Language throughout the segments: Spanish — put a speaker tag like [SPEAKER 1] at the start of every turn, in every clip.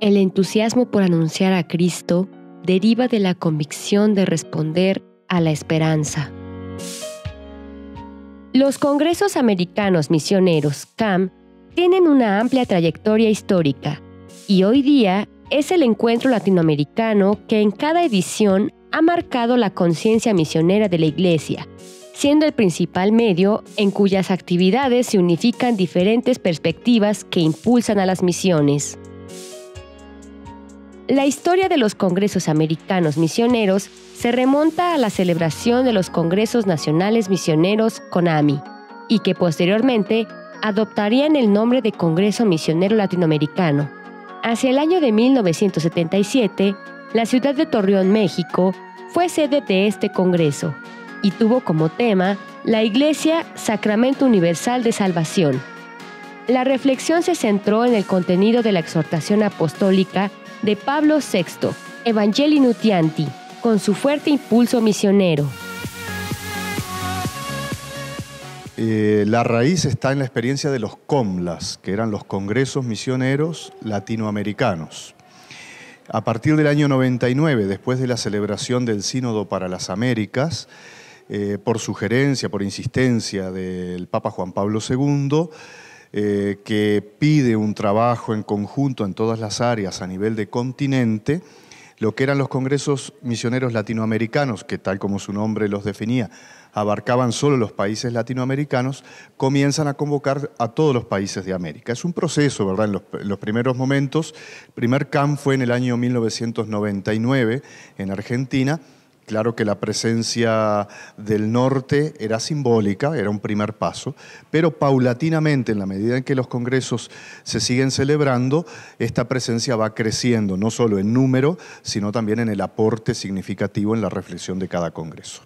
[SPEAKER 1] El entusiasmo por anunciar a Cristo deriva de la convicción de responder a la esperanza. Los Congresos Americanos Misioneros, CAM, tienen una amplia trayectoria histórica y hoy día es el encuentro latinoamericano que en cada edición ha marcado la conciencia misionera de la Iglesia, siendo el principal medio en cuyas actividades se unifican diferentes perspectivas que impulsan a las misiones. La historia de los Congresos Americanos Misioneros se remonta a la celebración de los Congresos Nacionales Misioneros CONAMI y que posteriormente adoptarían el nombre de Congreso Misionero Latinoamericano. Hacia el año de 1977, la ciudad de Torreón, México, fue sede de este congreso y tuvo como tema la Iglesia Sacramento Universal de Salvación. La reflexión se centró en el contenido de la exhortación apostólica de Pablo VI, Evangelii Nuntiandi, con su fuerte impulso misionero.
[SPEAKER 2] La raíz está en la experiencia de los COMLAS, que eran los Congresos Misioneros Latinoamericanos. A partir del año 99, después de la celebración del Sínodo para las Américas, por sugerencia, por insistencia del Papa Juan Pablo II, que pide un trabajo en conjunto en todas las áreas a nivel de continente, lo que eran los congresos misioneros latinoamericanos, que tal como su nombre los definía, abarcaban solo los países latinoamericanos, comienzan a convocar a todos los países de América. Es un proceso, ¿verdad? En los primeros momentos, el primer CAM fue en el año 1999 en Argentina. Claro que la presencia del norte era simbólica, era un primer paso, pero paulatinamente, en la medida en que los congresos se siguen celebrando, esta presencia va creciendo, no solo en número, sino también en el aporte significativo en la reflexión de cada congreso.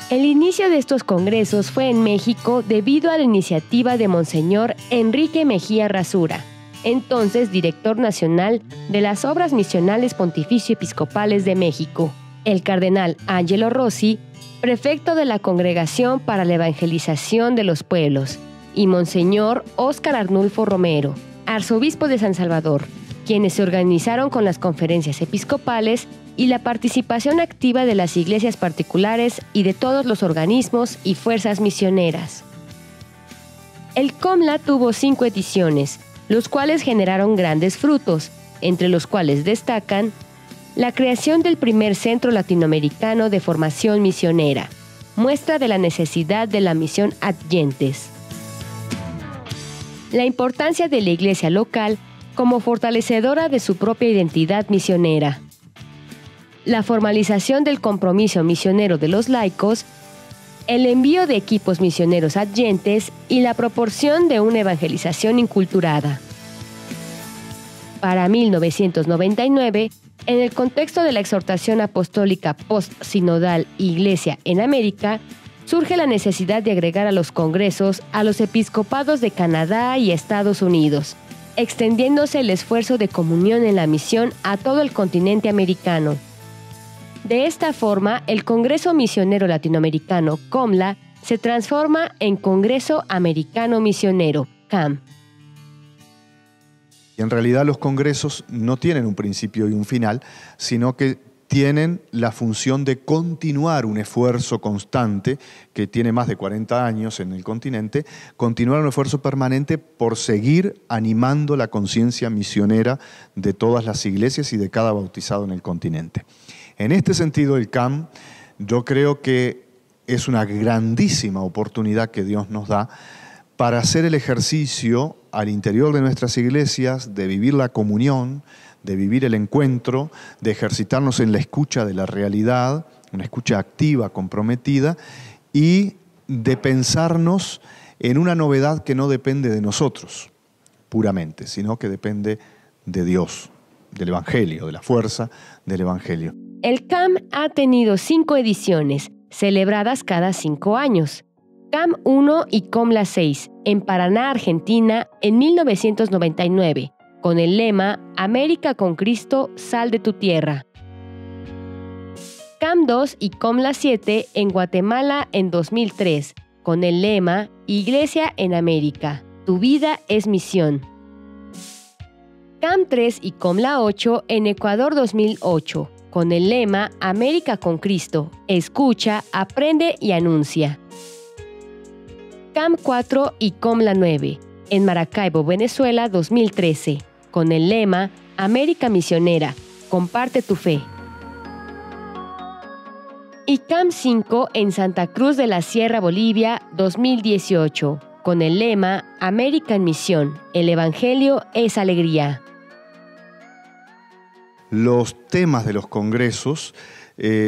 [SPEAKER 1] El inicio de estos congresos fue en México debido a la iniciativa de Monseñor Enrique Mejía Rasura, entonces director nacional de las Obras Misionales Pontificio-Episcopales de México, el cardenal Angelo Rossi, prefecto de la Congregación para la Evangelización de los Pueblos, y Monseñor Óscar Arnulfo Romero, arzobispo de San Salvador, quienes se organizaron con las conferencias episcopales y la participación activa de las iglesias particulares y de todos los organismos y fuerzas misioneras. El COMLA tuvo 5 ediciones, los cuales generaron grandes frutos, entre los cuales destacan la creación del primer Centro Latinoamericano de Formación Misionera, muestra de la necesidad de la misión adyentes. La importancia de la iglesia local como fortalecedora de su propia identidad misionera. La formalización del compromiso misionero de los laicos, el envío de equipos misioneros adyentes y la proporción de una evangelización inculturada. Para 1999, en el contexto de la exhortación apostólica post-sinodal Iglesia en América, surge la necesidad de agregar a los congresos a los episcopados de Canadá y Estados Unidos, extendiéndose el esfuerzo de comunión en la misión a todo el continente americano. De esta forma, el Congreso Misionero Latinoamericano, COMLA, se transforma en Congreso Americano Misionero, CAM.
[SPEAKER 2] Y en realidad los congresos no tienen un principio y un final, sino que tienen la función de continuar un esfuerzo constante que tiene más de 40 años en el continente, continuar un esfuerzo permanente por seguir animando la conciencia misionera de todas las iglesias y de cada bautizado en el continente. En este sentido, el CAM, yo creo que es una grandísima oportunidad que Dios nos da para hacer el ejercicio al interior de nuestras iglesias, de vivir la comunión, de vivir el encuentro, de ejercitarnos en la escucha de la realidad, una escucha activa, comprometida, y de pensarnos en una novedad que no depende de nosotros puramente, sino que depende de Dios, del Evangelio, de la fuerza del Evangelio.
[SPEAKER 1] El CAM ha tenido 5 ediciones, celebradas cada 5 años. CAM 1 y COMLA 6, en Paraná, Argentina, en 1999, con el lema América con Cristo, sal de tu tierra. CAM 2 y COMLA 7, en Guatemala, en 2003, con el lema Iglesia en América, tu vida es misión. CAM 3 y COMLA 8 en Ecuador 2008, con el lema América con Cristo, escucha, aprende y anuncia. CAM 4 y COMLA 9 en Maracaibo, Venezuela 2013, con el lema América misionera, comparte tu fe. Y CAM 5 en Santa Cruz de la Sierra, Bolivia 2018, con el lema América en misión, el Evangelio es alegría.
[SPEAKER 2] Los temas de los congresos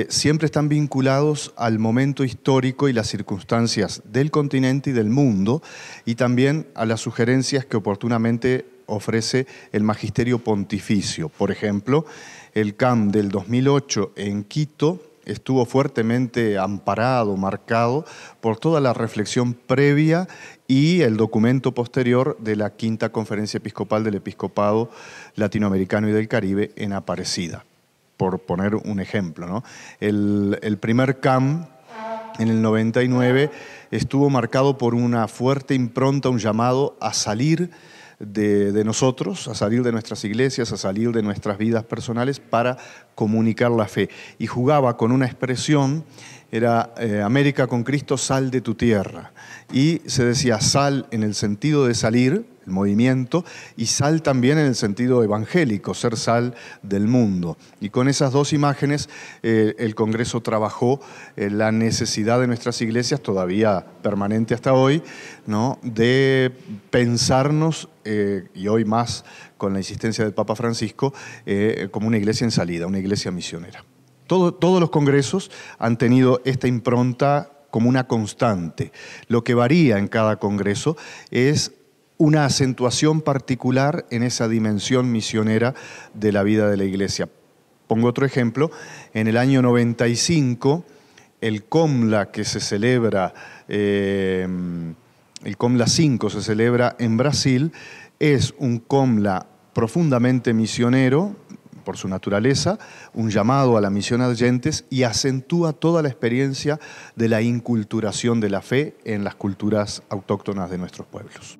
[SPEAKER 2] siempre están vinculados al momento histórico y las circunstancias del continente y del mundo, y también a las sugerencias que oportunamente ofrece el Magisterio Pontificio. Por ejemplo, el CAM del 2008 en Quito estuvo fuertemente amparado, marcado por toda la reflexión previa y el documento posterior de la Quinta Conferencia Episcopal del Episcopado Latinoamericano y del Caribe en Aparecida, por poner un ejemplo, ¿no? El primer CAM, en el 99, estuvo marcado por una fuerte impronta, un llamado a salir de nosotros, a salir de nuestras iglesias, a salir de nuestras vidas personales para comunicar la fe. Y jugaba con una expresión, era América con Cristo, sal de tu tierra. Y se decía sal en el sentido de salir, el movimiento, y sal también en el sentido evangélico, ser sal del mundo. Y con esas dos imágenes el Congreso trabajó la necesidad de nuestras iglesias, todavía permanente hasta hoy, ¿no?, de pensarnos, y hoy más con la insistencia del Papa Francisco, como una iglesia en salida, una iglesia misionera. Todos los congresos han tenido esta impronta como una constante. Lo que varía en cada congreso es una acentuación particular en esa dimensión misionera de la vida de la iglesia. Pongo otro ejemplo. En el año 95, el COMLA que se celebra, el COMLA 5 se celebra en Brasil, es un COMLA profundamente misionero, por su naturaleza, un llamado a la misión adyentes, y acentúa toda la experiencia de la inculturación de la fe en las culturas autóctonas de nuestros pueblos.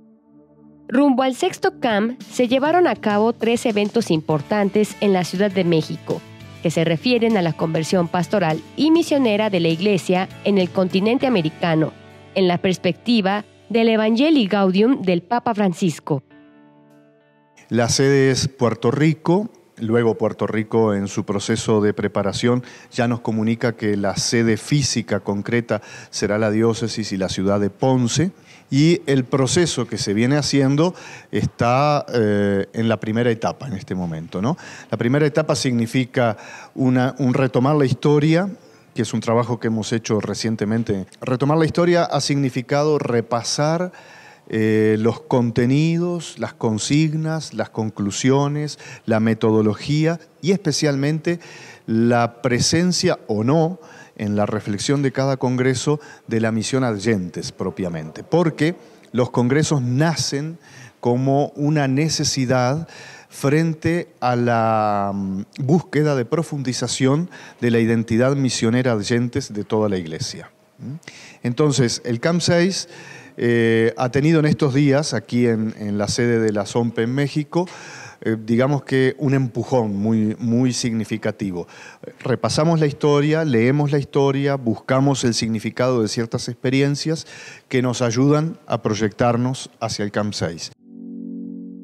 [SPEAKER 1] Rumbo al sexto CAM se llevaron a cabo 3 eventos importantes en la Ciudad de México, que se refieren a la conversión pastoral y misionera de la Iglesia en el continente americano, en la perspectiva del Evangelii Gaudium del Papa Francisco.
[SPEAKER 2] La sede es Puerto Rico. Luego Puerto Rico, en su proceso de preparación, ya nos comunica que la sede física concreta será la diócesis y la ciudad de Ponce, y el proceso que se viene haciendo está en la primera etapa en este momento, ¿no? La primera etapa significa un retomar la historia, que es un trabajo que hemos hecho recientemente. Retomar la historia ha significado repasar los contenidos, las consignas, las conclusiones, la metodología y especialmente la presencia o no en la reflexión de cada congreso de la misión adyentes propiamente, porque los congresos nacen como una necesidad frente a la búsqueda de profundización de la identidad misionera adyentes de toda la Iglesia. Entonces, el CAM 6 ha tenido en estos días, aquí en la sede de la SOMPE en México, digamos que un empujón muy significativo. Repasamos la historia, leemos la historia, buscamos el significado de ciertas experiencias que nos ayudan a proyectarnos hacia el CAM 6.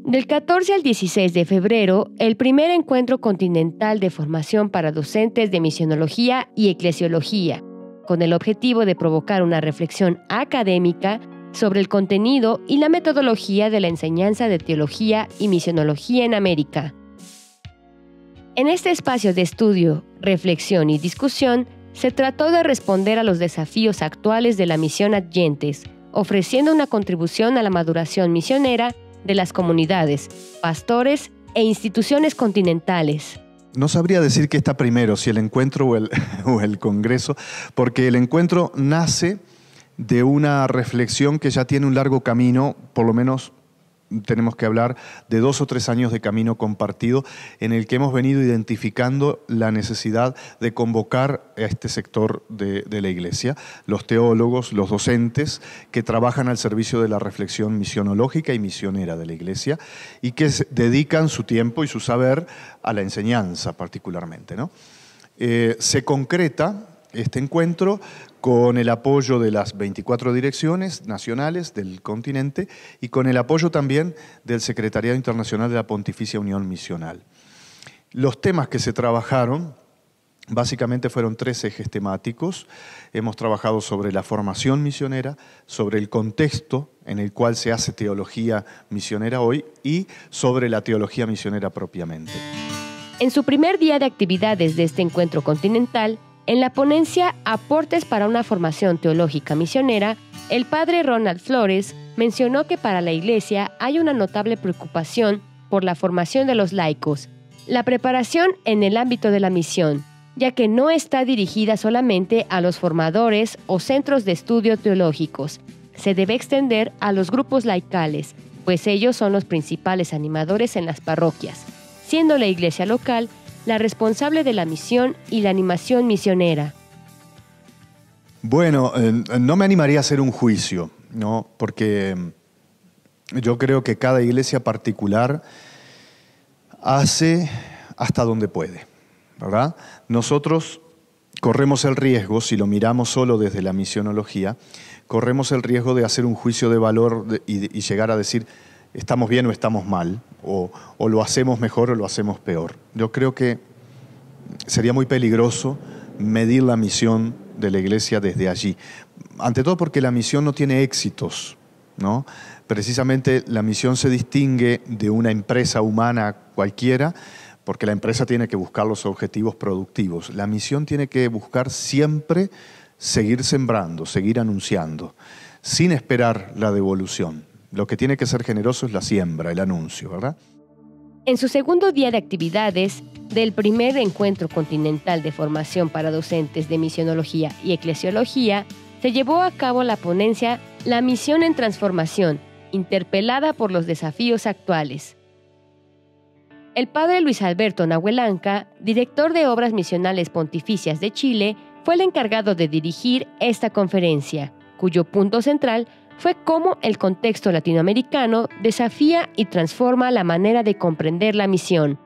[SPEAKER 1] Del 14 al 16 de febrero, el primer encuentro continental de formación para docentes de misionología y eclesiología, con el objetivo de provocar una reflexión académica sobre el contenido y la metodología de la enseñanza de teología y misionología en América. En este espacio de estudio, reflexión y discusión, se trató de responder a los desafíos actuales de la misión adyentes, ofreciendo una contribución a la maduración misionera de las comunidades, pastores e instituciones continentales.
[SPEAKER 2] No sabría decir qué está primero, si el encuentro o el congreso, porque el encuentro nace de una reflexión que ya tiene un largo camino, por lo menos tenemos que hablar de 2 o 3 años de camino compartido en el que hemos venido identificando la necesidad de convocar a este sector de la Iglesia, los teólogos, los docentes que trabajan al servicio de la reflexión misionológica y misionera de la Iglesia y que dedican su tiempo y su saber a la enseñanza particularmente, ¿no? Se concreta este encuentro con el apoyo de las 24 direcciones nacionales del continente y con el apoyo también del Secretariado Internacional de la Pontificia Unión Misional. Los temas que se trabajaron básicamente fueron 3 ejes temáticos. Hemos trabajado sobre la formación misionera, sobre el contexto en el cual se hace teología misionera hoy y sobre la teología misionera propiamente.
[SPEAKER 1] En su primer día de actividades de este encuentro continental, en la ponencia Aportes para una formación teológica misionera, el padre Ronald Flores mencionó que para la Iglesia hay una notable preocupación por la formación de los laicos, la preparación en el ámbito de la misión, ya que no está dirigida solamente a los formadores o centros de estudio teológicos. Se debe extender a los grupos laicales, pues ellos son los principales animadores en las parroquias, siendo la Iglesia local la responsable de la misión y la animación misionera.
[SPEAKER 2] Bueno, no me animaría a hacer un juicio, ¿no? Porque yo creo que cada iglesia particular hace hasta donde puede, ¿verdad? Nosotros corremos el riesgo, si lo miramos solo desde la misionología, corremos el riesgo de hacer un juicio de valor y llegar a decir estamos bien o estamos mal, o lo hacemos mejor o lo hacemos peor. Yo creo que sería muy peligroso medir la misión de la Iglesia desde allí. Ante todo porque la misión no tiene éxitos, ¿no? Precisamente la misión se distingue de una empresa humana cualquiera porque la empresa tiene que buscar los objetivos productivos. La misión tiene que buscar siempre seguir sembrando, seguir anunciando, sin esperar la devolución. Lo que tiene que ser generoso es la siembra, el anuncio, ¿verdad?
[SPEAKER 1] En su segundo día de actividades del primer encuentro continental de formación para docentes de misionología y eclesiología, se llevó a cabo la ponencia La misión en transformación, interpelada por los desafíos actuales. El padre Luis Alberto Nahuelanca, director de Obras Misionales Pontificias de Chile, fue el encargado de dirigir esta conferencia, cuyo punto central fue cómo el contexto latinoamericano desafía y transforma la manera de comprender la misión.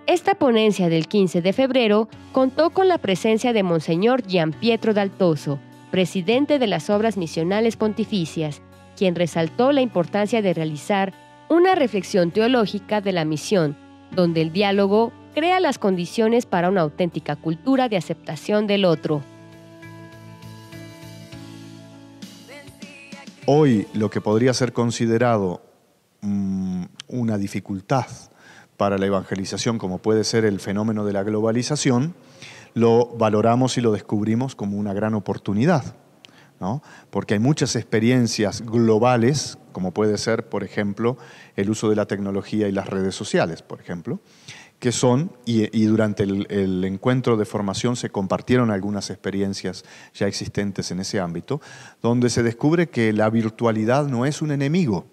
[SPEAKER 1] Esta ponencia del 15 de febrero contó con la presencia de Monseñor Gianpietro Daltoso, presidente de las Obras Misionales Pontificias, quien resaltó la importancia de realizar una reflexión teológica de la misión, donde el diálogo crea las condiciones para una auténtica cultura de aceptación del otro.
[SPEAKER 2] Hoy lo que podría ser considerado una dificultad para la evangelización, como puede ser el fenómeno de la globalización, lo valoramos y lo descubrimos como una gran oportunidad, ¿no? Porque hay muchas experiencias globales, como puede ser, por ejemplo, el uso de la tecnología y las redes sociales, por ejemplo, que son, y durante el encuentro de formación se compartieron algunas experiencias ya existentes en ese ámbito, donde se descubre que la virtualidad no es un enemigo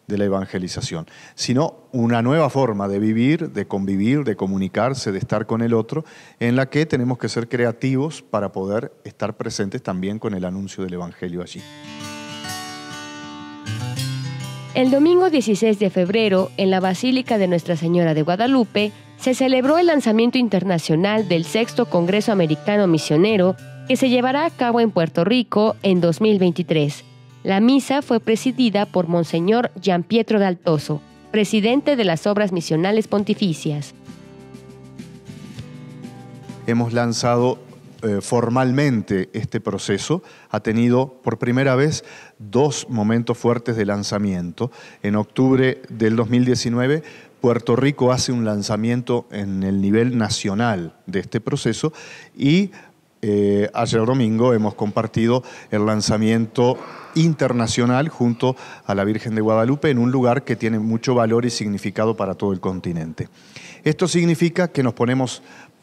[SPEAKER 2] de la evangelización, sino una nueva forma de vivir, de convivir, de comunicarse, de estar con el otro, en la que tenemos que ser creativos para poder estar presentes también con el anuncio del Evangelio allí.
[SPEAKER 1] El domingo 16 de febrero, en la Basílica de Nuestra Señora de Guadalupe, se celebró el lanzamiento internacional del Sexto Congreso Americano Misionero, que se llevará a cabo en Puerto Rico en 2023. La misa fue presidida por Monseñor Gianpietro Daltoso, presidente de las Obras Misionales Pontificias.
[SPEAKER 2] Hemos lanzado formalmente este proceso, ha tenido por primera vez 2 momentos fuertes de lanzamiento. En octubre del 2019, Puerto Rico hace un lanzamiento en el nivel nacional de este proceso y ayer domingo hemos compartido el lanzamiento internacional junto a la Virgen de Guadalupe en un lugar que tiene mucho valor y significado para todo el continente. Esto significa que nos ponemos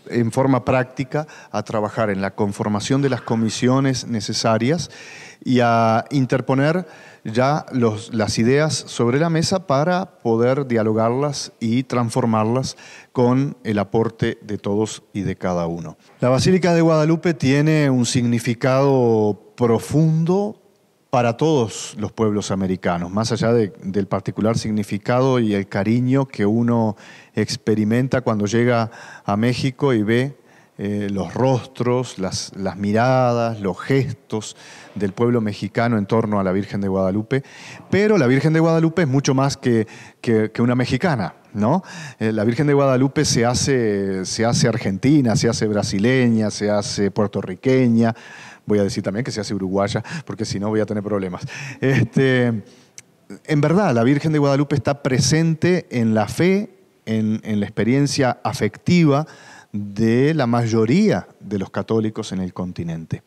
[SPEAKER 2] en forma práctica a trabajar en la conformación de las comisiones necesarias y a interponer ya las ideas sobre la mesa para poder dialogarlas y transformarlas con el aporte de todos y de cada uno. La Basílica de Guadalupe tiene un significado profundo para todos los pueblos americanos, más allá del particular significado y el cariño que uno experimenta cuando llega a México y ve los rostros, las miradas, los gestos del pueblo mexicano en torno a la Virgen de Guadalupe. Pero la Virgen de Guadalupe es mucho más que una mexicana, ¿no? La Virgen de Guadalupe se hace argentina, se hace brasileña, se hace puertorriqueña. Voy a decir también que se hace uruguaya, porque si no voy a tener problemas. En verdad, la Virgen de Guadalupe está presente en la fe, en la experiencia afectiva de la mayoría de los católicos en el continente.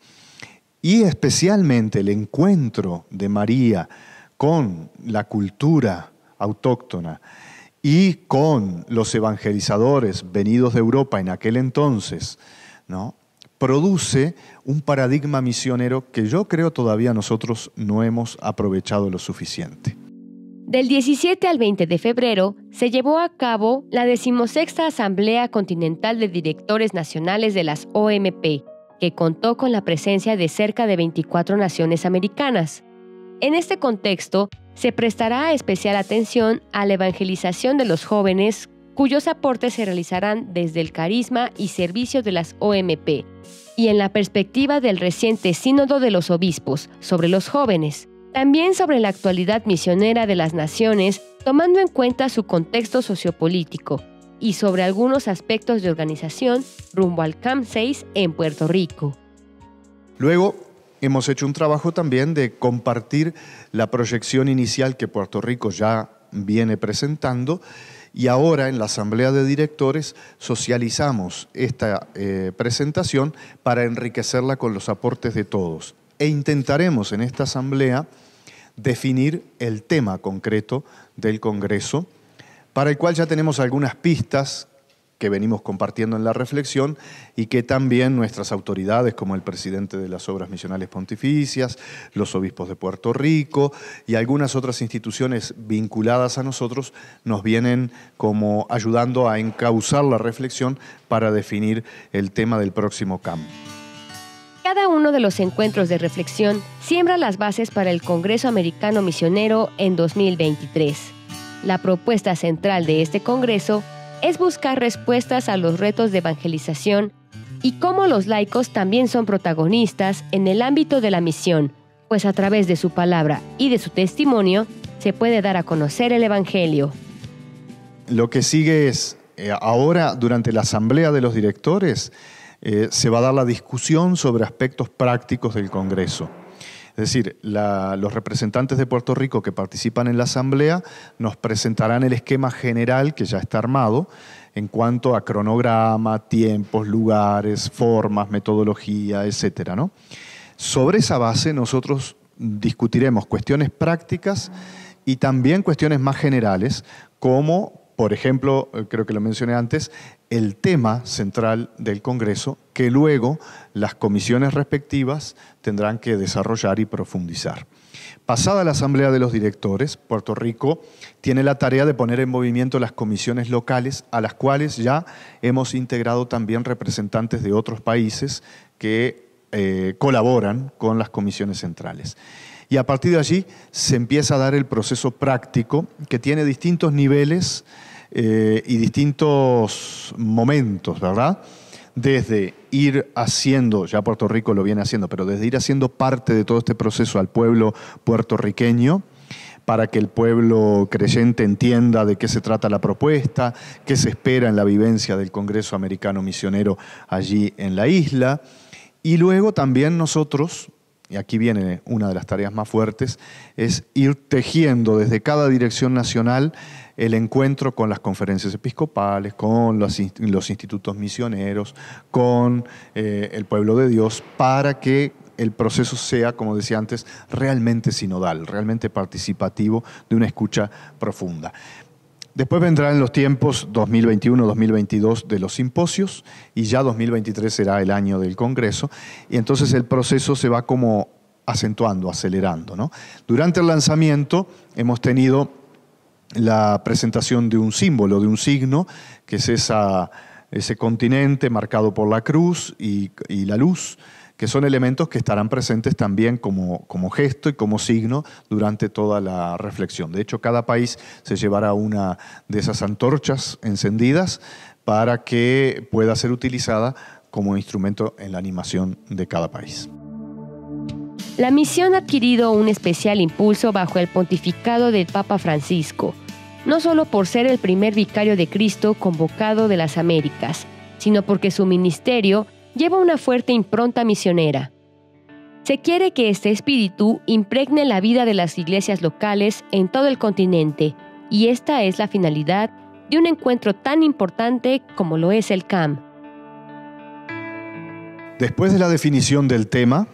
[SPEAKER 2] Y especialmente el encuentro de María con la cultura autóctona y con los evangelizadores venidos de Europa en aquel entonces, ¿no?, produce un paradigma misionero que yo creo todavía nosotros no hemos aprovechado lo suficiente.
[SPEAKER 1] Del 17 al 20 de febrero se llevó a cabo la 16ª Asamblea Continental de Directores Nacionales de las OMP, que contó con la presencia de cerca de 24 naciones americanas. En este contexto, se prestará especial atención a la evangelización de los jóvenes, cuyos aportes se realizarán desde el carisma y servicio de las OMP, y en la perspectiva del reciente Sínodo de los Obispos sobre los jóvenes. También sobre la actualidad misionera de las naciones, tomando en cuenta su contexto sociopolítico, y sobre algunos aspectos de organización rumbo al Camp 6 en Puerto Rico.
[SPEAKER 2] Luego, hemos hecho un trabajo también de compartir la proyección inicial que Puerto Rico ya viene presentando, y ahora en la Asamblea de Directores socializamos esta presentación para enriquecerla con los aportes de todos. E intentaremos en esta Asamblea definir el tema concreto del Congreso, para el cual ya tenemos algunas pistas que venimos compartiendo en la reflexión y que también nuestras autoridades, como el presidente de las Obras Misionales Pontificias, los obispos de Puerto Rico y algunas otras instituciones vinculadas a nosotros, nos vienen como ayudando a encauzar la reflexión para definir el tema del próximo CAM.
[SPEAKER 1] Cada uno de los encuentros de reflexión siembra las bases para el Congreso Americano Misionero en 2023. La propuesta central de este Congreso es buscar respuestas a los retos de evangelización y cómo los laicos también son protagonistas en el ámbito de la misión, pues a través de su palabra y de su testimonio se puede dar a conocer el Evangelio.
[SPEAKER 2] Lo que sigue es, ahora durante la Asamblea de los Directores, se va a dar la discusión sobre aspectos prácticos del Congreso. Es decir, los representantes de Puerto Rico que participan en la Asamblea nos presentarán el esquema general que ya está armado en cuanto a cronograma, tiempos, lugares, formas, metodología, etcétera, ¿no? Sobre esa base nosotros discutiremos cuestiones prácticas y también cuestiones más generales, como, por ejemplo, creo que lo mencioné antes, el tema central del Congreso, que luego las comisiones respectivas tendrán que desarrollar y profundizar. Pasada la Asamblea de los Directores, Puerto Rico tiene la tarea de poner en movimiento las comisiones locales, a las cuales ya hemos integrado también representantes de otros países que colaboran con las comisiones centrales. Y a partir de allí se empieza a dar el proceso práctico que tiene distintos niveles y distintos momentos, ¿verdad? Desde ir haciendo, ya Puerto Rico lo viene haciendo, pero desde ir haciendo parte de todo este proceso al pueblo puertorriqueño, para que el pueblo creyente entienda de qué se trata la propuesta, qué se espera en la vivencia del Congreso Americano Misionero allí en la isla. Y luego también nosotros, y aquí viene una de las tareas más fuertes, es ir tejiendo desde cada dirección nacional el encuentro con las conferencias episcopales, con los institutos misioneros, con el pueblo de Dios, para que el proceso sea, como decía antes, realmente sinodal, realmente participativo, de una escucha profunda. Después vendrán los tiempos 2021-2022 de los simposios y ya 2023 será el año del Congreso y entonces el proceso se va como acentuando, acelerando, ¿no? Durante el lanzamiento hemos tenido la presentación de un símbolo, de un signo, que es ese continente marcado por la cruz y la luz, que son elementos que estarán presentes también como gesto y como signo durante toda la reflexión. De hecho, cada país se llevará una de esas antorchas encendidas para que pueda ser utilizada como instrumento en la animación de cada país.
[SPEAKER 1] La misión ha adquirido un especial impulso bajo el pontificado del Papa Francisco, no solo por ser el primer vicario de Cristo convocado de las Américas, sino porque su ministerio lleva una fuerte impronta misionera. Se quiere que este espíritu impregne la vida de las iglesias locales en todo el continente, y esta es la finalidad de un encuentro tan importante como lo es el CAM.
[SPEAKER 2] Después de la definición del tema,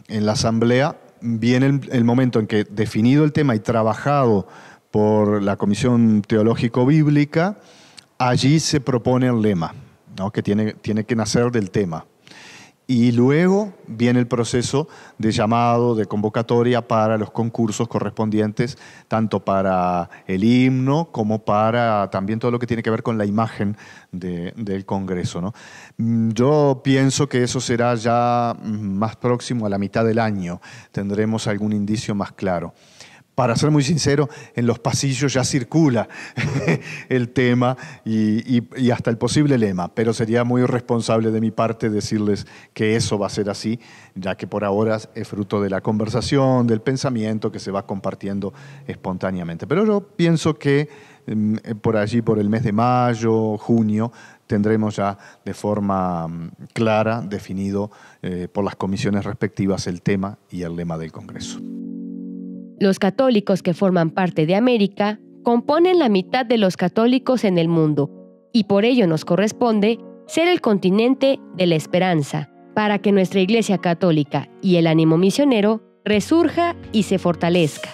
[SPEAKER 2] en la asamblea viene el momento en que, definido el tema y trabajado por la Comisión Teológico-Bíblica, allí se propone el lema, ¿no? Que tiene que nacer del tema. Y luego viene el proceso de llamado, de convocatoria para los concursos correspondientes, tanto para el himno como para también todo lo que tiene que ver con la imagen del Congreso, ¿no? Yo pienso que eso será ya más próximo a la mitad del año, tendremos algún indicio más claro. Para ser muy sincero, en los pasillos ya circula el tema y hasta el posible lema, pero sería muy irresponsable de mi parte decirles que eso va a ser así, ya que por ahora es fruto de la conversación, del pensamiento que se va compartiendo espontáneamente. Pero yo pienso que por allí, por el mes de mayo, junio, tendremos ya de forma clara definido por las comisiones respectivas el tema y el lema del Congreso.
[SPEAKER 1] Los católicos que forman parte de América componen la mitad de los católicos en el mundo, y por ello nos corresponde ser el continente de la esperanza, para que nuestra Iglesia Católica y el ánimo misionero resurja y se fortalezca.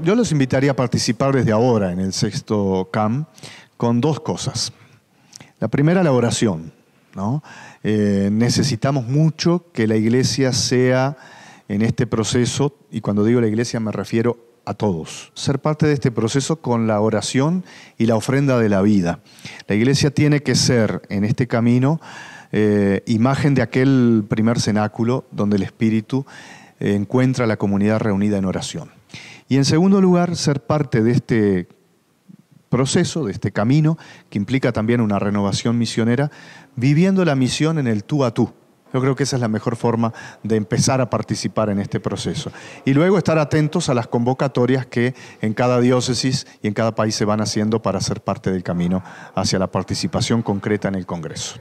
[SPEAKER 2] Yo los invitaría a participar desde ahora en el sexto CAM con dos cosas. La primera, la oración, ¿no? Necesitamos mucho que la Iglesia sea en este proceso, y cuando digo la Iglesia me refiero a todos, ser parte de este proceso con la oración y la ofrenda de la vida. La Iglesia tiene que ser en este camino imagen de aquel primer cenáculo donde el Espíritu encuentra a la comunidad reunida en oración. Y en segundo lugar, ser parte de este proceso, de este camino, que implica también una renovación misionera, viviendo la misión en el tú a tú. Yo creo que esa es la mejor forma de empezar a participar en este proceso. Y luego estar atentos a las convocatorias que en cada diócesis y en cada país se van haciendo para ser parte del camino hacia la participación concreta en el Congreso.